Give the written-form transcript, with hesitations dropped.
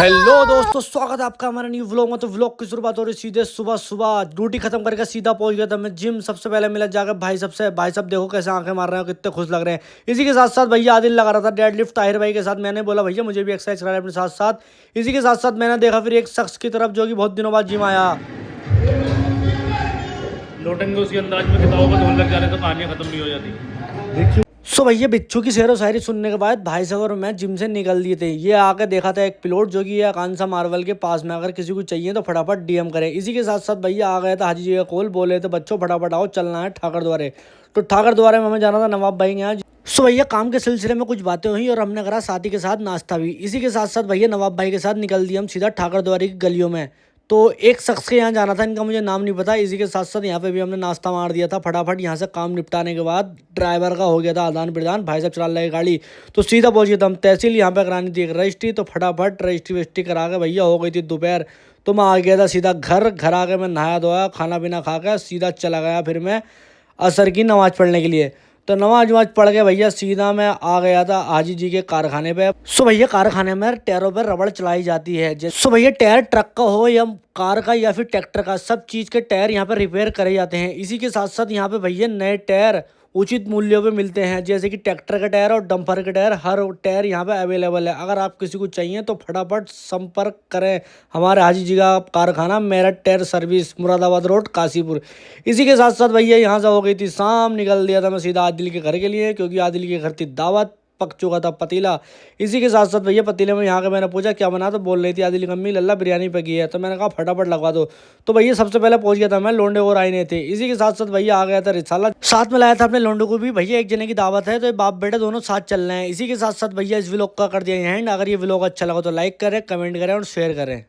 Hello दोस्तों, स्वागत है आपका हमारे न्यू व्लॉग में। तो व्लॉग की शुरुआत हो रही सीधे सुबह सुबह। ड्यूटी खत्म करके सीधा पहुंच गया था मैं जिम। सबसे पहले मिला जाकर भाई साहब से। भाई साहब देखो कैसे आंखें मार रहे हैं, कितने खुश लग रहे हैं। इसी के साथ साथ भैया आदिल लगा रहा था डेड लिफ्ट ताहिर भाई के साथ। मैंने बोला भैया मुझे भी एक्सरसाइज करा अपने साथ साथ। इसी के साथ साथ मैंने देखा फिर एक शख्स की तरफ जो कि बहुत दिनों बाद जिम आया। लौटेंगे उसी अंदाज में किताबों पर ढोल लग जा रहे तो कहानियां खत्म नहीं हो जाती। सो भैया बिच्छू की शेर व शायरी सुनने के बाद भाई साहब और मैं जिम से निकल दिए थे। ये आके देखा था एक पिलोट जो कि है कांसा मार्वल के पास में। अगर किसी को चाहिए तो फटाफट डीएम करे। इसी के साथ साथ भैया आ गया था हाजी जी का कॉल। बोले थे बच्चों फटाफट आओ, चलना है ठाकर द्वारे। तो ठाकर द्वारे में हमें जाना था नवाब भाई के यहाँ। सो भैया काम के सिलसिले में कुछ बातें हुई और हमने करा साथी के साथ नाश्ता भी। इसी के साथ साथ भैया नवाब भाई के साथ निकल दिए हम सीधा ठाकर द्वारे की गलियों में। तो एक शख्स के यहाँ जाना था, इनका मुझे नाम नहीं पता। इसी के साथ साथ यहाँ पे भी हमने नाश्ता मार दिया था फटाफट। यहाँ से काम निपटाने के बाद ड्राइवर का हो गया था आदान प्रदान। भाई साहब चला लगे गाड़ी तो सीधा पहुंच गया था हम तहसील। यहाँ पे करानी थी एक रजिस्ट्री, तो फटाफट रजिस्ट्री वजिस्ट्री करा के भैया हो गई थी दोपहर। तो मैं आ गया था सीधा घर आके मैं नहाया धोया, खाना पीना खा के सीधा चला गया फिर मैं असर की नमाज़ पढ़ने के लिए। तो नमाज वमाज पढ़ के भैया सीधा मैं आ गया था हाजी जी के कारखाने पे। सो भैया कारखाने में टायरों पर रबड़ चलाई जाती है। सो भैया टायर ट्रक का हो या कार का या फिर ट्रैक्टर का, सब चीज़ के टायर यहाँ पर रिपेयर करे जाते हैं। इसी के साथ साथ यहाँ पे भैया नए टायर उचित मूल्यों पे मिलते हैं, जैसे कि ट्रैक्टर का टायर और डंपर का टायर। हर टायर यहाँ पे अवेलेबल है। अगर आप किसी को चाहिए तो फटाफट संपर्क करें हमारे हाजी जी का कारखाना, Meerut tyre service, Moradabad road, Kashipur. इसी के साथ साथ भैया यहाँ से हो गई थी शाम। निकल दिया था मैं सीधा आदिल के घर के लिए, क्योंकि आदिल के घर थी दावत। पक चुका था पतीला। इसी के साथ साथ भैया पतीले में यहाँ के मैंने पूछा क्या बना, तो बोल रही थी आदिल की अम्मी लल्ला बिरयानी पकी है। तो मैंने कहा फटाफट लगवा दो। तो भैया सबसे पहले पहुंच गया था मैं, लोंडे और आए नहीं थे। इसी के साथ साथ भैया आ गया था रिसाला, साथ में लाया था अपने लोंडे को भी। भैया एक जने की दावत है तो ये बाप बेटे दोनों साथ चल रहे हैं। इसी के साथ साथ भैया इस व्लॉग का कर दिया एंड। अगर ये व्लॉग अच्छा लगा तो लाइक करें, कमेंट करें और शेयर करें।